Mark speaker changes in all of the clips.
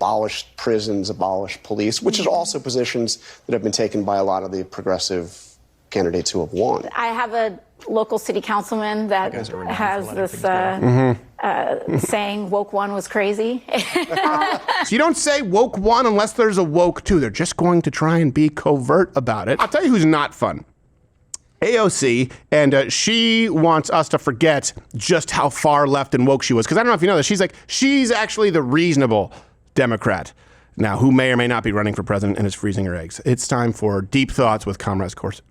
Speaker 1: abolish prisons, abolish police, which is also positions that have been taken by a lot of the progressive candidates who have won.
Speaker 2: I have a local city councilman that has this saying, woke one was crazy.
Speaker 3: So you don't say woke one unless there's a woke two. They're just going to try and be covert about it. I'll tell you who's not fun. AOC, and she wants us to forget just how far left and woke she was. Because I don't know if you know this, she's actually the reasonable Democrat now, who may or may not be running for president and is freezing her eggs. It's time for Deep Thoughts with Comrade Cortez.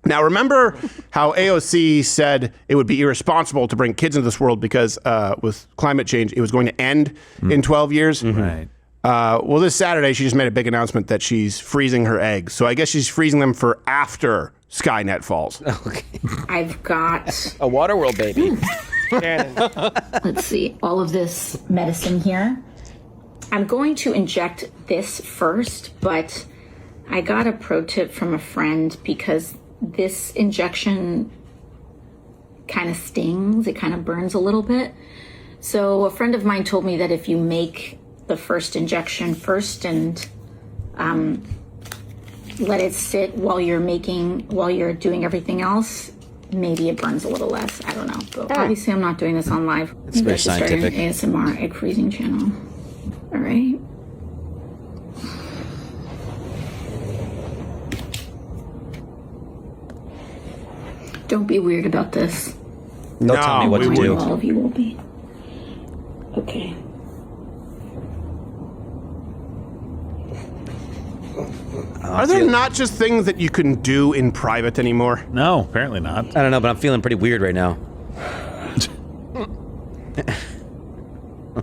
Speaker 3: Now, remember how AOC said it would be irresponsible to bring kids into this world because with climate change, it was going to end in 12 years?
Speaker 4: Right.
Speaker 3: Well, this Saturday, she just made a big announcement that she's freezing her eggs. So I guess she's freezing them for after Skynet falls.
Speaker 4: Okay.
Speaker 5: I've got
Speaker 4: A Waterworld baby.
Speaker 5: let's see, all of this medicine here. I'm going to inject this first, but I got a pro tip from a friend because this injection kind of stings. It kind of burns a little bit. So a friend of mine told me that if you make the first injection first and let it sit while you're doing everything else, maybe it burns a little less. I don't know. But obviously I'm not doing this on live.
Speaker 4: It's very scientific.
Speaker 5: Start an ASMR egg freezing channel. All right. Don't be weird about this.
Speaker 4: Don't tell me what to do.
Speaker 5: All of you will be. Okay.
Speaker 3: Are there not just things that you can do in private anymore?
Speaker 6: No, apparently not.
Speaker 4: I don't know, but I'm feeling pretty weird right now.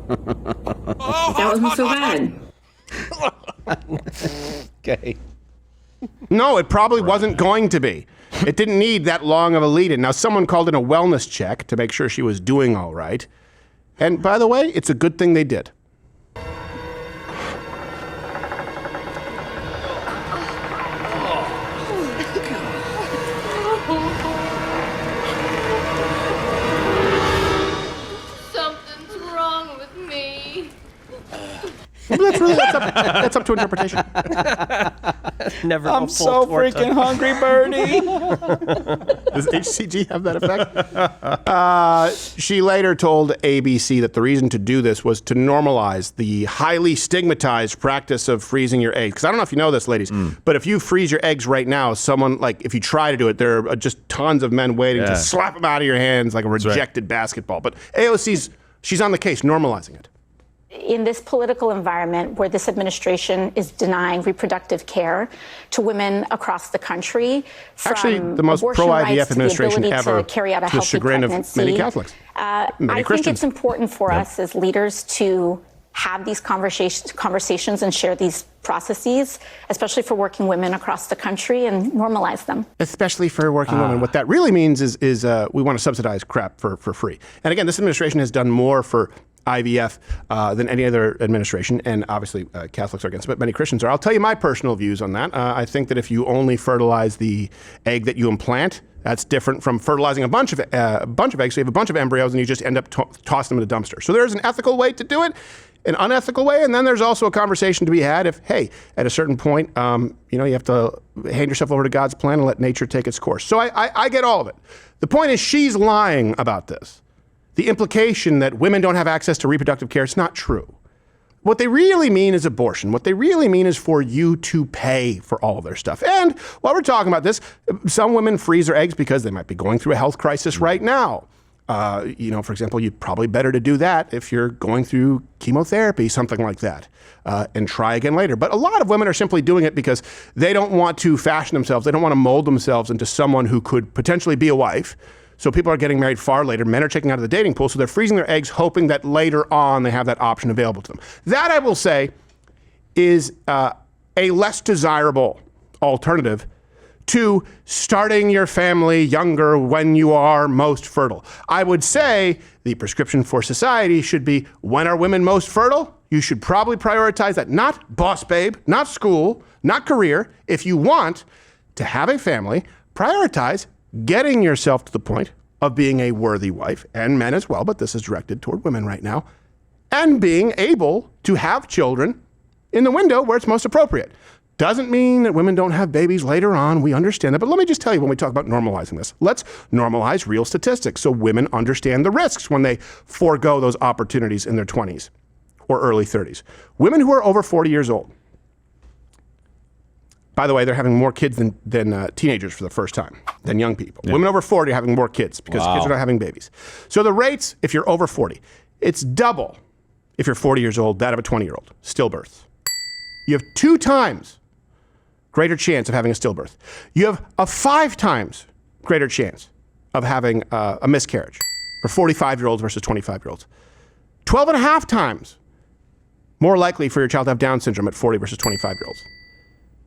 Speaker 5: That wasn't so bad.
Speaker 4: Okay.
Speaker 3: No, it probably wasn't going to be. It didn't need that long of a lead-in. Now, someone called in a wellness check to make sure she was doing all right. And by the way, it's a good thing they did.
Speaker 7: Something's wrong with me.
Speaker 3: That's up to interpretation.
Speaker 6: Never.
Speaker 4: I'm so freaking hungry, Bernie.
Speaker 3: Does HCG have that effect? She later told ABC that the reason to do this was to normalize the highly stigmatized practice of freezing your eggs. Because I don't know if you know this, ladies, but if you freeze your eggs right now, if you try to do it, there are just tons of men waiting to slap them out of your hands like a rejected basketball. But she's on the case, normalizing it.
Speaker 2: In this political environment where this administration is denying reproductive care to women across the country,
Speaker 3: actually the most pro-IVF administration ever, to the chagrin of many Catholics, many Christians.
Speaker 2: Think it's important for us as leaders to have these conversations and share these processes, especially for working women across the country, and normalize them.
Speaker 3: Especially for working women. What that really means is we want to subsidize crap for free. And again, this administration has done more for IVF than any other administration, and obviously Catholics are against it, but many Christians are. I'll tell you my personal views on that. I think that if you only fertilize the egg that you implant, that's different from fertilizing a bunch of eggs. So you have a bunch of embryos and you just end up tossing them in a dumpster. So there's an ethical way to do it, an unethical way, and then there's also a conversation to be had if, hey, at a certain point, you have to hand yourself over to God's plan and let nature take its course. So I get all of it. The point is she's lying about this. The implication that women don't have access to reproductive care, it's not true. What they really mean is abortion. What they really mean is for you to pay for all of their stuff. And while we're talking about this, some women freeze their eggs because they might be going through a health crisis right now. For example, you'd probably better to do that if you're going through chemotherapy, something like that, and try again later. But a lot of women are simply doing it because they don't want to fashion themselves. They don't want to mold themselves into someone who could potentially be a wife. So people are getting married far later. Men are checking out of the dating pool, so they're freezing their eggs, hoping that later on they have that option available to them. That, I will say, is a less desirable alternative to starting your family younger when you are most fertile. I would say the prescription for society should be, when are women most fertile? You should probably prioritize that. Not boss babe, not school, not career. If you want to have a family, prioritize getting yourself to the point of being a worthy wife, and men as well, but this is directed toward women right now, and being able to have children in the window where it's most appropriate. Doesn't mean that women don't have babies later on. We understand that. But let me just tell you, when we talk about normalizing this, let's normalize real statistics so women understand the risks when they forego those opportunities in their 20s or early 30s. Women who are over 40 years old, by the way, they're having more kids than teenagers for the first time, than young people. Yeah. Women over 40 are having more kids because kids are not having babies. So the rates, if you're over 40, it's double if you're 40 years old, that of a 20-year-old, stillbirth. You have 2 times greater chance of having a stillbirth. You have a 5 times greater chance of having a miscarriage for 45-year-olds versus 25-year-olds. 12.5 times more likely for your child to have Down syndrome at 40 versus 25-year-olds.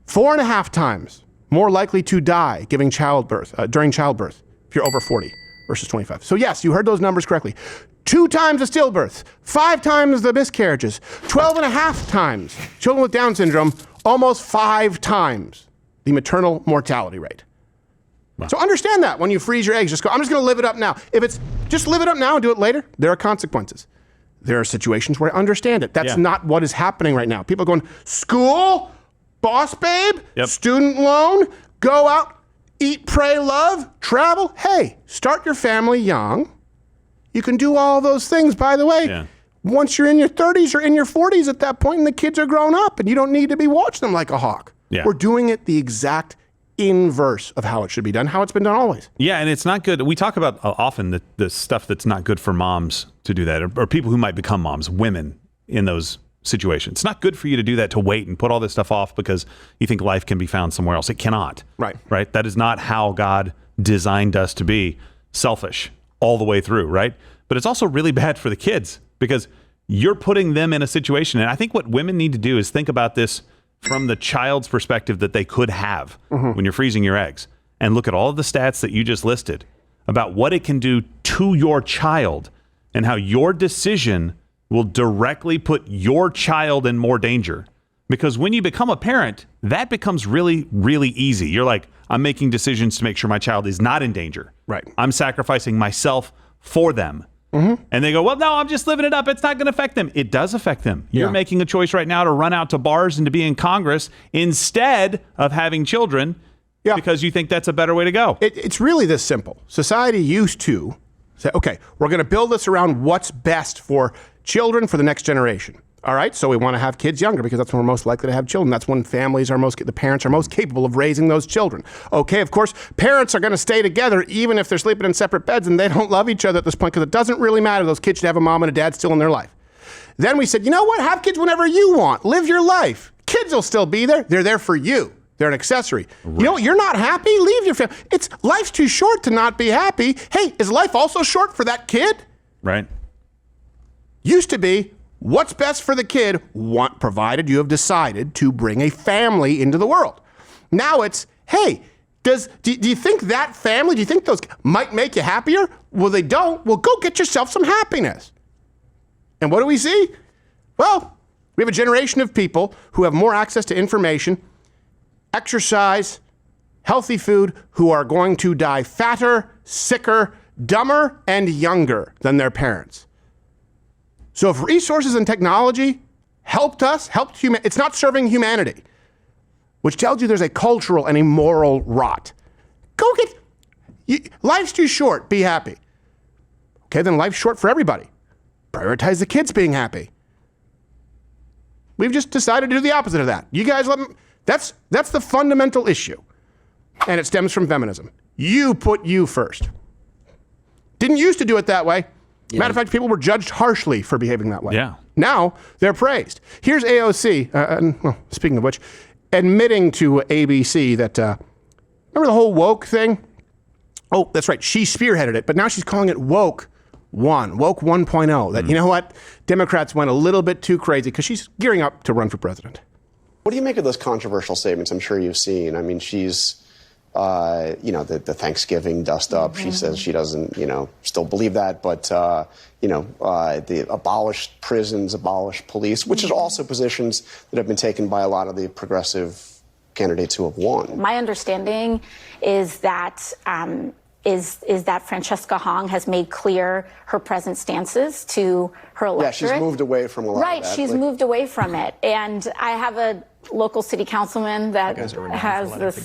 Speaker 3: 4.5 times more likely to die giving childbirth during childbirth if you're over 40 versus 25. So yes, you heard those numbers correctly. 2 times the stillbirth, 5 times the miscarriages, 12.5 times children with Down syndrome, almost 5 times the maternal mortality rate. Wow. So understand that when you freeze your eggs, just go, I'm just going to live it up now. If it's just live it up now and do it later, there are consequences. There are situations where I understand it. That's not what is happening right now. People are going, school, boss babe, student loan, go out, eat, pray, love, travel. Hey, start your family young. You can do all those things, by the way. Yeah. Once you're in your 30s or in your 40s at that point and the kids are grown up and you don't need to be watching them like a hawk. Yeah. We're doing it the exact inverse of how it should be done, how it's been done always.
Speaker 6: Yeah, and it's not good. We talk about often the stuff that's not good for moms to do that, or people who might become moms, women in those situations. It's not good for you to do that, to wait and put all this stuff off because you think life can be found somewhere else. It cannot. Right. That is not how God designed us to be, selfish all the way through, right? But it's also really bad for the kids because you're putting them in a situation. And I think what women need to do is think about this from the child's perspective that they could have when you're freezing your eggs, and look at all of the stats that you just listed about what it can do to your child and how your decision will directly put your child in more danger. Because when you become a parent, that becomes really, really easy. You're like, I'm making decisions to make sure my child is not in danger. Right. I'm sacrificing myself for them. And they go, well, no, I'm just living it up. It's not going to affect them. It does affect them. You're making a choice right now to run out to bars and to be in Congress instead of having children because you think that's a better way to go.
Speaker 3: It's really this simple. Society used to say, okay, we're going to build this around what's best for children for the next generation. All right, so we want to have kids younger because that's when we're most likely to have children. That's when the parents are most capable of raising those children. Okay, of course, parents are going to stay together even if they're sleeping in separate beds and they don't love each other at this point because it doesn't really matter. Those kids should have a mom and a dad still in their life. Then we said, you know what? Have kids whenever you want. Live your life. Kids will still be there. They're there for you. They're an accessory. Right. You know, you're not happy? Leave your family. Life's too short to not be happy. Hey, is life also short for that kid?
Speaker 6: Right.
Speaker 3: Used to be, what's best for the kid, provided you have decided to bring a family into the world. Now it's, hey, do you think that family, do you think those might make you happier? Well, they don't. Well, go get yourself some happiness. And what do we see? Well, we have a generation of people who have more access to information, exercise, healthy food, who are going to die fatter, sicker, dumber, and younger than their parents. So if resources and technology helped humanity, it's not serving humanity, which tells you there's a cultural and a moral rot. Life's too short, be happy. Okay, then life's short for everybody. Prioritize the kids being happy. We've just decided to do the opposite of that. You guys let them, that's the fundamental issue. And it stems from feminism. You put you first. Didn't used to do it that way. Yeah. Matter of fact, people were judged harshly for behaving that way. Yeah. Now they're praised. Here's AOC, speaking of which, admitting to ABC that, remember the whole woke thing? Oh, that's right. She spearheaded it, but now she's calling it woke 1.0. That, you know what? Democrats went a little bit too crazy because she's gearing up to run for president.
Speaker 1: What do you make of those controversial statements I'm sure you've seen? I mean, she's... the Thanksgiving dust up. She says she doesn't, still believe that, but, the abolish prisons, abolish police, which is also positions that have been taken by a lot of the progressive candidates who have won.
Speaker 2: My understanding is that is that Francesca Hong has made clear her present stances to her electorate.
Speaker 1: Yeah, she's moved away from a lot
Speaker 2: Right,
Speaker 1: of that.
Speaker 2: she's moved away from it. And I have a local city councilman that has this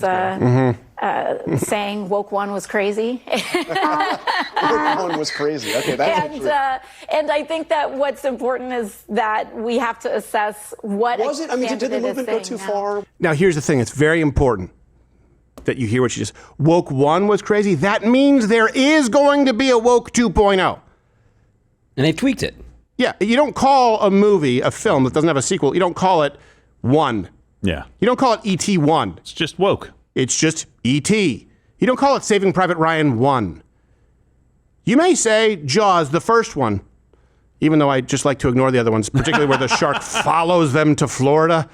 Speaker 2: saying, woke one was crazy.
Speaker 1: Woke one was crazy. Okay, that's
Speaker 2: and I think that what's important is that we have to assess what
Speaker 1: was it? I mean, did the movement go too far?
Speaker 3: Now, here's the thing. It's very important that you hear what she just, woke one was crazy. That means there is going to be a woke 2.0.
Speaker 4: And they tweaked it.
Speaker 3: Yeah, you don't call a movie, a film that doesn't have a sequel, you don't call it one.
Speaker 6: Yeah.
Speaker 3: You don't call it E.T. 1.
Speaker 6: It's just woke.
Speaker 3: It's just E.T. You don't call it Saving Private Ryan 1. You may say Jaws, the first one, even though I just like to ignore the other ones, particularly where the shark follows them to Florida.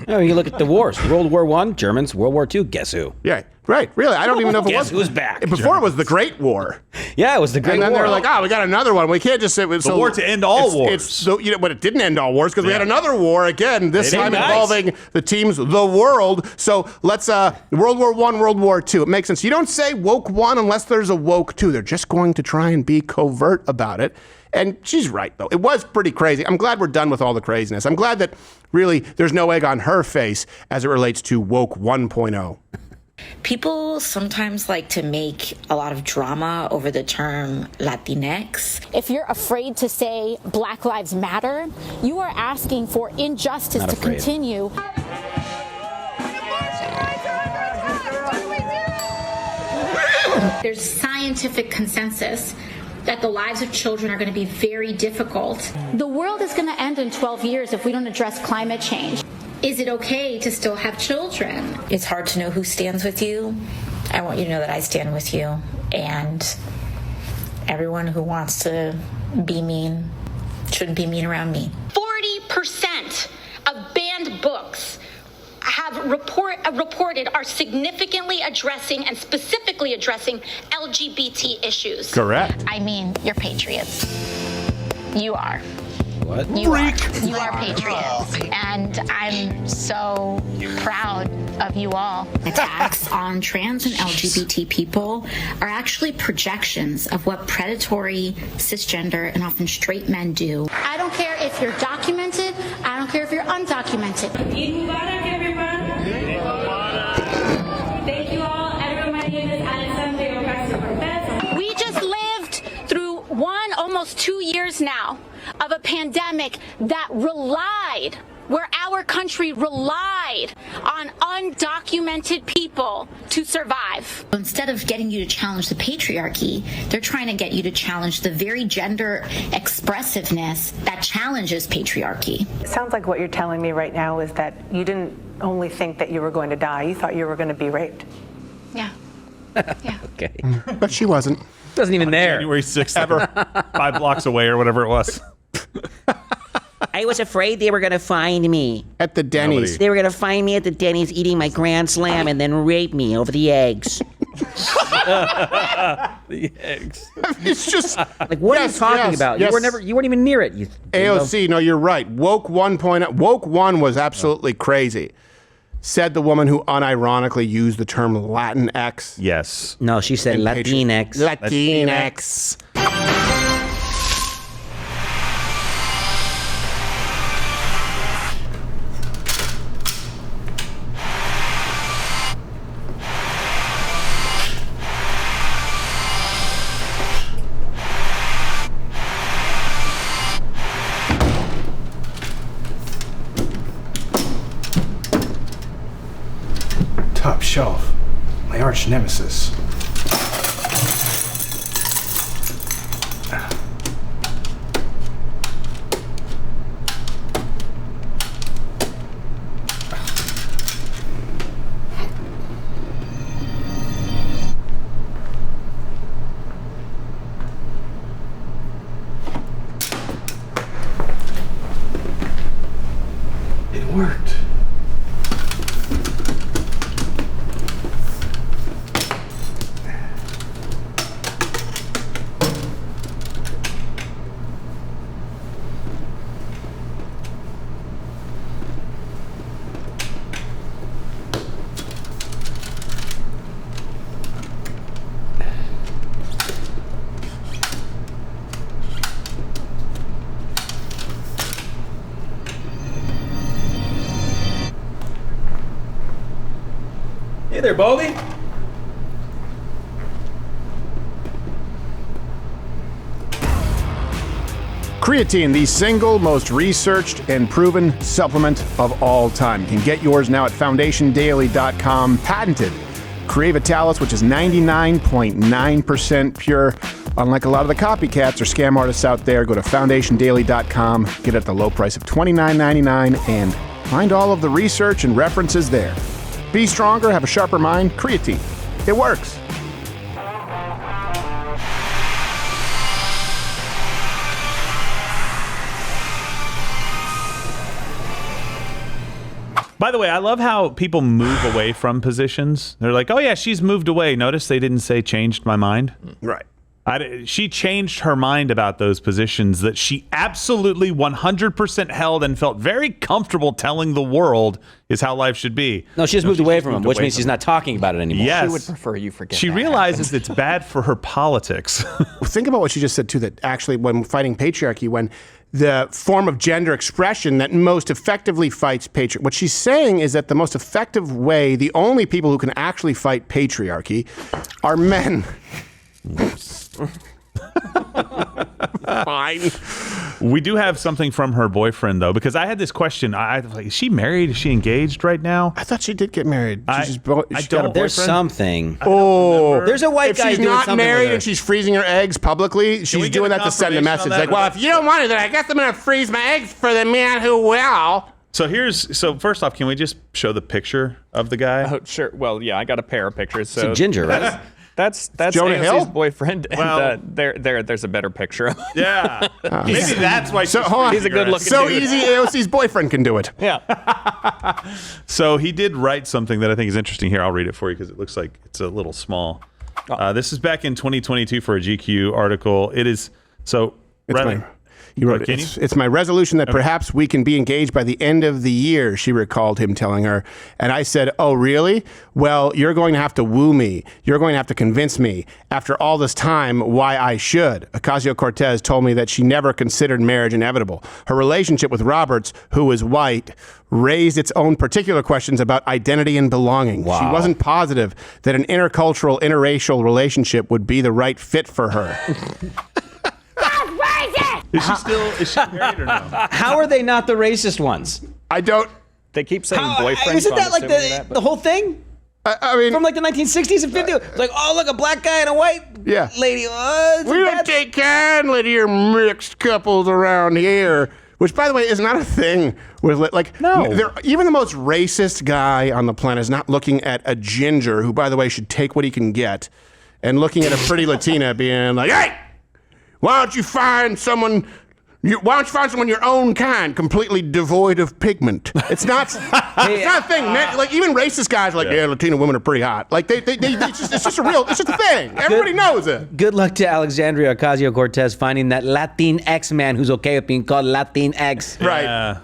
Speaker 4: Oh, you look at the wars. World War I, Germans. World War II, guess who?
Speaker 3: Yeah, right. Really, I don't even know if it
Speaker 4: Guess
Speaker 3: was.
Speaker 4: who's back?
Speaker 3: Before it was the Great War.
Speaker 4: Yeah, it was the Great
Speaker 3: And then
Speaker 4: War.
Speaker 3: they're like, we got another one. We can't just say it's
Speaker 6: The war to end all wars.
Speaker 3: But it didn't end all wars because we had another war again, this
Speaker 6: It
Speaker 3: time
Speaker 6: is.
Speaker 3: involving the teams, the world. So let's, World War I, World War II. It makes sense. You don't say woke one unless there's a woke two. They're just going to try and be covert about it. And she's right, though. It was pretty crazy. I'm glad we're done with all the craziness. I'm glad that really there's no egg on her face as it relates to woke 1.0.
Speaker 8: People sometimes like to make a lot of drama over the term Latinx.
Speaker 2: If you're afraid to say Black Lives Matter, you are asking for injustice
Speaker 4: Not
Speaker 2: to
Speaker 4: afraid.
Speaker 2: continue.
Speaker 5: There's scientific consensus that the lives of children are going to be very difficult.
Speaker 2: The world is going to end in 12 years if we don't address climate change.
Speaker 5: Is it okay to still have children?
Speaker 8: It's hard to know who stands with you. I want you to know that I stand with you. And everyone who wants to be mean shouldn't be mean around me.
Speaker 5: 40% of banned books have reported are significantly addressing and specifically addressing LGBT issues.
Speaker 3: Correct.
Speaker 2: I mean, you're patriots. You are.
Speaker 4: What?
Speaker 2: You are patriots. And I'm so proud of you all.
Speaker 5: Attacks on trans and LGBT people are actually projections of what predatory, cisgender, and often straight men do.
Speaker 2: I don't care if you're documented. I don't care if you're undocumented.
Speaker 9: Eid Mubarak, everyone. Thank you all. Everyone, my name is Alexandria Ocasio-Cortez.
Speaker 2: We just lived through almost 2 years now of a pandemic that where our country relied on undocumented people to survive.
Speaker 5: Instead of getting you to challenge the patriarchy, they're trying to get you to challenge the very gender expressiveness that challenges patriarchy.
Speaker 10: It sounds like what you're telling me right now is that you didn't only think that you were going to die, you thought you were going to be raped.
Speaker 2: Yeah. Yeah.
Speaker 4: Okay.
Speaker 3: But she wasn't.
Speaker 4: Wasn't even there.
Speaker 6: January 6th, ever 5 blocks away or whatever it was.
Speaker 11: I was afraid they were going to find me.
Speaker 3: At the Denny's.
Speaker 11: They were going to find me at the Denny's eating my Grand Slam and then rape me over the eggs.
Speaker 4: The eggs.
Speaker 3: It's just
Speaker 4: like, what are you talking about?
Speaker 3: Yes.
Speaker 4: You weren't even near it. You
Speaker 3: AOC, no, you're right. Woke 1.0. Woke 1 was absolutely crazy. Said the woman who unironically used the term Latinx.
Speaker 6: Yes.
Speaker 11: No, she said Latinx.
Speaker 3: Latinx.
Speaker 12: Top shelf, my arch nemesis. It worked.
Speaker 4: there, Baldy.
Speaker 3: Creatine, the single most researched and proven supplement of all time. You can get yours now at foundationdaily.com. Patented Creavitalis, which is 99.9% pure. Unlike a lot of the copycats or scam artists out there, go to foundationdaily.com, get it at the low price of $29.99, and find all of the research and references there. Be stronger, have a sharper mind. Creatine. It works.
Speaker 6: By the way, I love how people move away from positions. They're like, oh, yeah, she's moved away. Notice they didn't say changed my mind.
Speaker 3: Right.
Speaker 6: She changed her mind about those positions that she absolutely 100% held and felt very comfortable telling the world is how life should be.
Speaker 4: No, she just moved away from him, which means she's not talking about it anymore.
Speaker 6: Yes.
Speaker 13: She would prefer you forget
Speaker 6: She
Speaker 13: that
Speaker 6: realizes it's bad for her politics.
Speaker 3: Think about what she just said, too, that actually when fighting patriarchy, when the form of gender expression that most effectively fights patriarchy, what she's saying is that the most effective way, the only people who can actually fight patriarchy are men.
Speaker 6: Fine. We do have something from her boyfriend, though, because I had this question. Is she married? Is she engaged right now?
Speaker 3: I thought she did get married.
Speaker 6: There's
Speaker 4: something.
Speaker 3: There's
Speaker 4: a white
Speaker 3: if
Speaker 4: guy
Speaker 3: she's
Speaker 4: doing
Speaker 3: not
Speaker 4: something
Speaker 3: married
Speaker 4: with her.
Speaker 3: and she's freezing her eggs publicly, she's doing that to send a message. Like, well, if you don't want it, then I guess I'm going to freeze my eggs for the man who will.
Speaker 6: So first off, can we just show the picture of the guy?
Speaker 13: Oh, sure. Well, yeah, I got a pair of pictures. So
Speaker 4: It's a ginger, right?
Speaker 13: That's
Speaker 3: Jonah
Speaker 13: AOC's
Speaker 3: Hill?
Speaker 13: boyfriend, and
Speaker 6: Well-
Speaker 13: there's a better picture of him.
Speaker 6: Yeah. Maybe that's why
Speaker 3: So hold on.
Speaker 13: He's a good-looking
Speaker 3: So
Speaker 13: dude.
Speaker 3: easy, AOC's boyfriend can do it.
Speaker 13: Yeah.
Speaker 6: So he did write something that I think is interesting here. I'll read it for you because it looks like it's a little small. This is back in 2022 for a GQ article. It is so.
Speaker 3: He wrote, it's my resolution that perhaps we can be engaged by the end of the year, she recalled him telling her. And I said, oh, really? Well, you're going to have to woo me. You're going to have to convince me, after all this time, why I should. Ocasio-Cortez told me that she never considered marriage inevitable. Her relationship with Roberts, who is white, raised its own particular questions about identity and belonging.
Speaker 4: Wow.
Speaker 3: She wasn't positive that an intercultural, interracial relationship would be the right fit for her.
Speaker 6: Is she married or no?
Speaker 4: How are they not the racist ones?
Speaker 3: I don't.
Speaker 13: They keep saying boyfriend.
Speaker 4: Isn't
Speaker 13: so
Speaker 4: that
Speaker 13: I'm
Speaker 4: like
Speaker 13: assuming
Speaker 4: the whole thing?
Speaker 3: I mean,
Speaker 4: from like the 1960s and 50s, it's like, oh, look, a black guy and a white lady.
Speaker 3: We don't take kindly to your mixed couples around here. Which, by the way, is not a thing. With even the most racist guy on the planet is not looking at a ginger, who, by the way, should take what he can get, and looking at a pretty Latina being like, hey, why don't you find someone your own kind, completely devoid of pigment? It's not. It's not a thing. Like even racist guys are like, yeah, Latina women are pretty hot. Like it's just a thing. Everybody knows it.
Speaker 4: Good luck to Alexandria Ocasio-Cortez finding that Latinx man who's okay with being called Latinx.
Speaker 3: Right.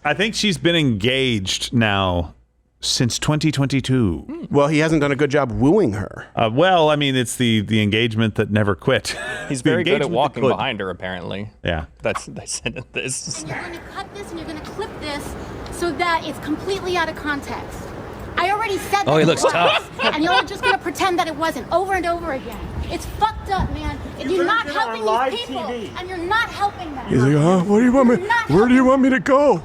Speaker 6: I think she's been engaged now since 2022.
Speaker 3: Well, he hasn't done a good job wooing her.
Speaker 6: Well, I mean, it's the engagement that never quit.
Speaker 13: He's very good at walking behind her, apparently.
Speaker 6: Yeah.
Speaker 13: They said this.
Speaker 2: You're going to cut this and you're going to clip this so that it's completely out of context. I already said that.
Speaker 4: Oh, he
Speaker 2: it
Speaker 4: looks
Speaker 2: was,
Speaker 4: tough.
Speaker 2: And you're just going to pretend that it wasn't over and over again. It's fucked up, man. You're not helping these people, and you're not helping them.
Speaker 3: He's like, what do you want me? Where do you want me to go?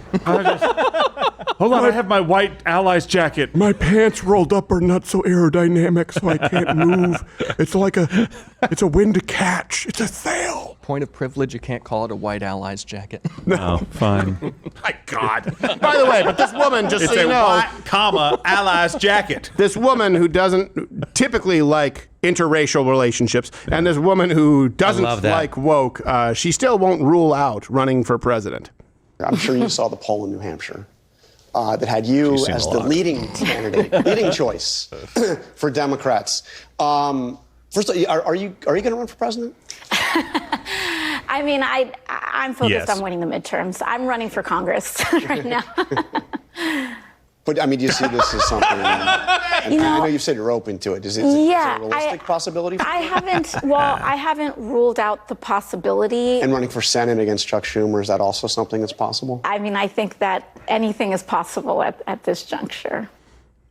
Speaker 6: Hold on, I have my white Allies jacket.
Speaker 3: My pants rolled up are not so aerodynamic, so I can't move. It's like it's a wind to catch. It's a sail.
Speaker 13: Point of privilege, you can't call it a white Allies jacket.
Speaker 6: No, fine.
Speaker 3: My God. By the way, but this woman, just so you know,
Speaker 6: white, Allies jacket.
Speaker 3: This woman who doesn't typically like interracial relationships, and this woman who doesn't like woke, she still won't rule out running for president.
Speaker 1: I'm sure you saw the poll in New Hampshire that had you as the leading candidate, leading choice for Democrats. First of all, are you going to run for president?
Speaker 5: I mean, I'm focused on winning the midterms. I'm running for Congress right now.
Speaker 1: But I mean, do you see this as something? I know you said you're open to it. Is it a realistic possibility?
Speaker 5: I haven't ruled out the possibility.
Speaker 1: And running for Senate against Chuck Schumer, is that also something that's possible?
Speaker 5: I mean, I think that anything is possible at this juncture.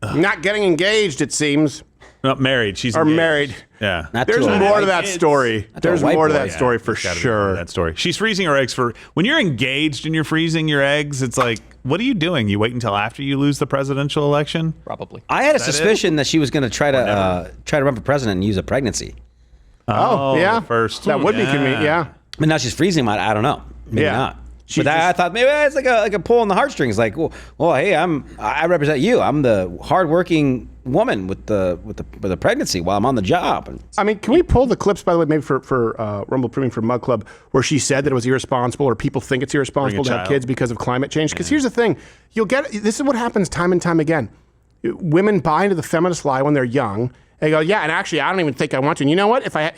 Speaker 3: Not getting engaged, it seems.
Speaker 6: Not married. She's
Speaker 3: or
Speaker 6: engaged.
Speaker 3: married.
Speaker 6: Yeah.
Speaker 3: There's more to that story. There's more to that story for sure.
Speaker 6: That story. She's freezing her eggs for when you're engaged and you're freezing your eggs. It's like, what are you doing? You wait until after you lose the presidential election?
Speaker 13: Probably.
Speaker 4: I had a suspicion that she was going to try to run for president and use a pregnancy.
Speaker 3: Oh yeah,
Speaker 6: first
Speaker 3: that would be convenient. Yeah,
Speaker 4: but now she's freezing. I don't know. Maybe not. But I thought maybe it's like a pull on the heartstrings. Like, well, hey, I represent you. I'm the hardworking woman with the pregnancy while I'm on the job.
Speaker 3: I mean, can we pull the clips, by the way, maybe for Rumble Premium for Mug Club, where she said that it was irresponsible, or people think it's irresponsible to have kids because of climate change? Because here's the thing: this is what happens time and time again. Women buy into the feminist lie when they're young. They go, yeah, and actually, I don't even think I want to. And you know what? If I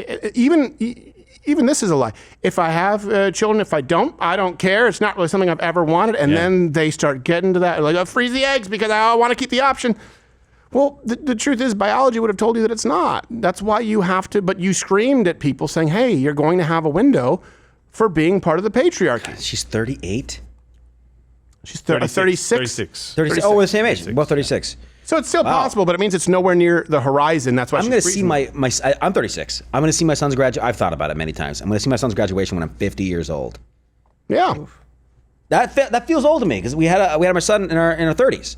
Speaker 3: even this is a lie. If I have children, if I don't care. It's not really something I've ever wanted. And then they start getting to that, like, I'll freeze the eggs because I want to keep the option. Well, the truth is, biology would have told you that it's not. That's why you have to, but you screamed at people saying, hey, you're going to have a window for being part of the patriarchy.
Speaker 4: God, she's 38?
Speaker 3: She's 36.
Speaker 4: 36. Oh, we're the same age. 36. Both 36.
Speaker 3: So it's still possible, but it means it's nowhere near the horizon. That's why
Speaker 4: I'm going to see I'm 36. I'm going to see my son's graduation. I've thought about it many times. I'm going to see my son's graduation when I'm 50 years old.
Speaker 3: Yeah.
Speaker 4: That feels old to me because we had my son in our 30s.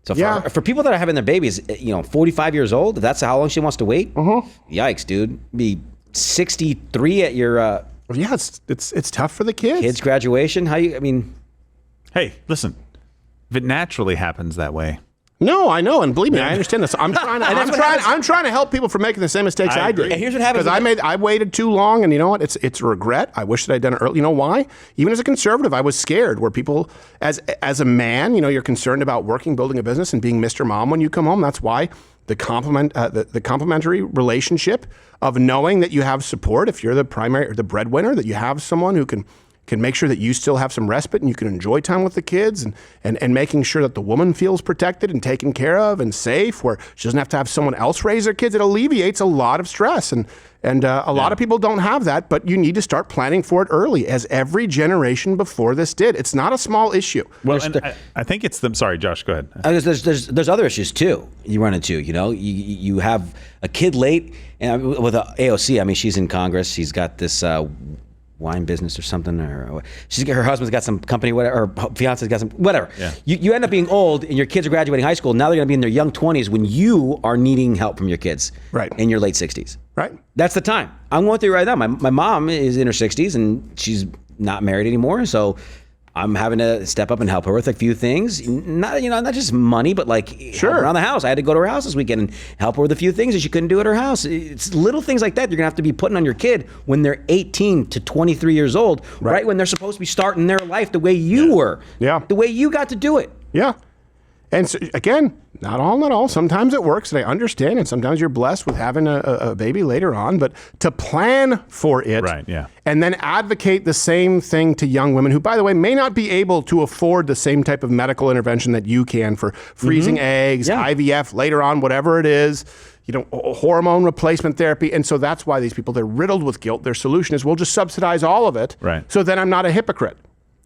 Speaker 4: So for people that are having their babies, 45 years old, if that's how long she wants to wait, yikes, dude. Be 63 at your
Speaker 3: yeah, it's tough for the kids.
Speaker 4: Kids' graduation.
Speaker 6: Hey, listen. If it naturally happens that way.
Speaker 3: No, I know, and believe me, I understand this. I'm trying to help people from making the same mistakes I did.
Speaker 4: And here's what happens:
Speaker 3: because I waited too long, and you know what? It's a regret. I wish that I'd done it early. You know why? Even as a conservative, I was scared. Where people, as a man, you're concerned about working, building a business, and being Mr. Mom when you come home. That's why the complementary relationship of knowing that you have support if you're the primary or the breadwinner, that you have someone who can make sure that you still have some respite and you can enjoy time with the kids, and making sure that the woman feels protected and taken care of and safe, where she doesn't have to have someone else raise their kids. It alleviates a lot of stress. And a lot of people don't have that, but you need to start planning for it early, as every generation before this did. It's not a small issue.
Speaker 6: Well, I think it's them. Sorry, Josh, go ahead.
Speaker 4: There's other issues too you run into. You have a kid late, and with AOC, she's in Congress. She's got this wine business or something, or her husband's got some company, whatever, or fiance's got some, whatever. Yeah. You end up being old, and your kids are graduating high school. Now they're going to be in their young 20s when you are needing help from your kids.
Speaker 3: Right.
Speaker 4: In your late 60s.
Speaker 3: Right.
Speaker 4: That's the time. I'm going through it right now. My mom is in her 60s, and she's not married anymore, so I'm having to step up and help her with a few things. Not just money, but help her around the house. I had to go to her house this weekend and help her with a few things that she couldn't do at her house. It's little things like that you're gonna have to be putting on your kid when they're 18 to 23 years old, right when they're supposed to be starting their life the way you were.
Speaker 3: Yeah.
Speaker 4: The way you got to do it.
Speaker 3: Yeah. And so, again, not all. Sometimes it works, and I understand, and sometimes you're blessed with having a baby later on, but to plan for it, and then advocate the same thing to young women who, by the way, may not be able to afford the same type of medical intervention that you can for freezing eggs, IVF, later on, whatever it is, hormone replacement therapy. And so that's why these people, they're riddled with guilt. Their solution is, we'll just subsidize all of it, so then I'm not a hypocrite.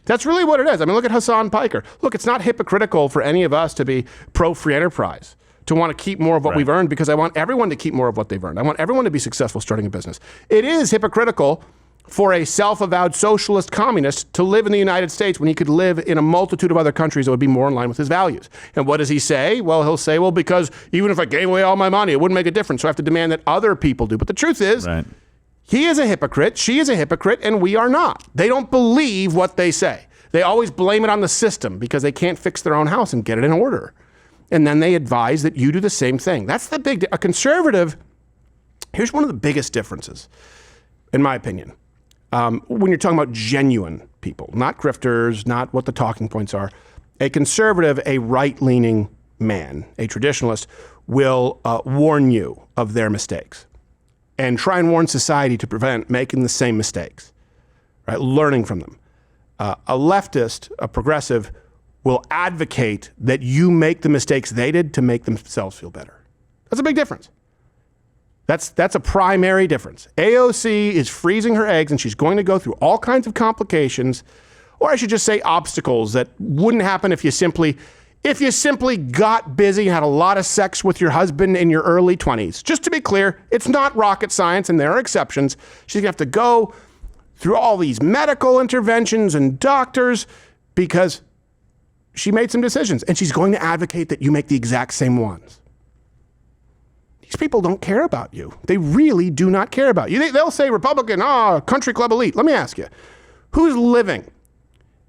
Speaker 3: That's really what it is. Look at Hassan Piker. Look, it's not hypocritical for any of us to be pro-free enterprise, to want to keep more of what we've earned, because I want everyone to keep more of what they've earned. I want everyone to be successful starting a business. It is hypocritical for a self-avowed socialist communist to live in the United States when he could live in a multitude of other countries that would be more in line with his values. And what does he say? Well, he'll say, because even if I gave away all my money, it wouldn't make a difference, so I have to demand that other people do. But the truth is, he is a hypocrite, she is a hypocrite, and we are not. They don't believe what they say. They always blame it on the system because they can't fix their own house and get it in order. And then they advise that you do the same thing. That's the a conservative, here's one of the biggest differences, in my opinion. When you're talking about genuine people, not grifters, not what the talking points are. A conservative, a right-leaning man, a traditionalist, will warn you of their mistakes and try and warn society to prevent making the same mistakes, right? Learning from them. A leftist, a progressive, will advocate that you make the mistakes they did to make themselves feel better. That's a big difference. That's a primary difference. AOC is freezing her eggs, and she's going to go through all kinds of complications, or I should just say obstacles that wouldn't happen if you simply if you simply got busy and had a lot of sex with your husband in your early 20s. Just to be clear, it's not rocket science, and there are exceptions. She's going to have to go through all these medical interventions and doctors because she made some decisions, and she's going to advocate that you make the exact same ones. These people don't care about you. They really do not care about you. They'll say Republican, country club elite. Let me ask you, who's living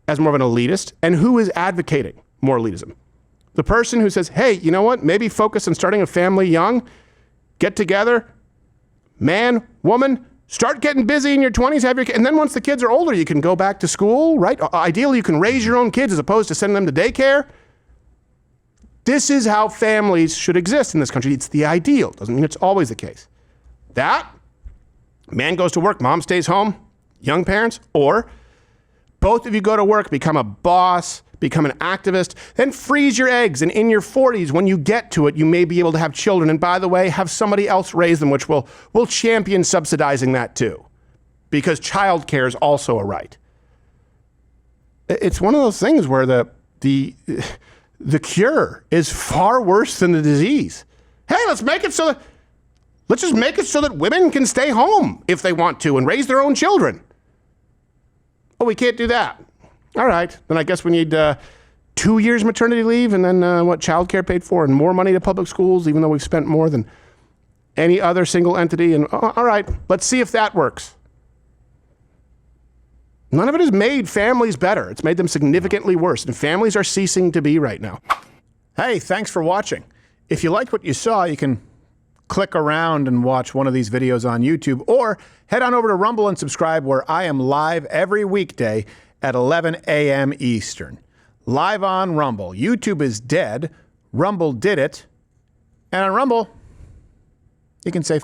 Speaker 3: as more of an elitist and who is advocating more elitism? The person who says, hey, you know what? Maybe focus on starting a family young, get together, man, woman, start getting busy in your 20s, have your kids, and then once the kids are older, you can go back to school, right? Ideally, you can raise your own kids as opposed to sending them to daycare. This is how families should exist in this country. It's the ideal. Doesn't mean it's always the case. That, man goes to work, mom stays home, young parents, or both of you go to work, become a boss, become an activist, then freeze your eggs, and in your 40s, when you get to it, you may be able to have children. And by the way, have somebody else raise them, which will champion subsidizing that too, because childcare is also a right. It's one of those things where the cure is far worse than the disease. Hey, let's just make it so that women can stay home if they want to and raise their own children. Oh, we can't do that. All right, then I guess we need 2 years maternity leave and then childcare paid for and more money to public schools, even though we've spent more than any other single entity. And all right, let's see if that works. None of it has made families better. It's made them significantly worse, and families are ceasing to be right now. Hey, thanks for watching. If you liked what you saw, you can click around and watch one of these videos on YouTube, or head on over to Rumble and subscribe, where I am live every weekday at 11 a.m. Eastern. Live on Rumble. YouTube is dead. Rumble did it. And on Rumble, you can say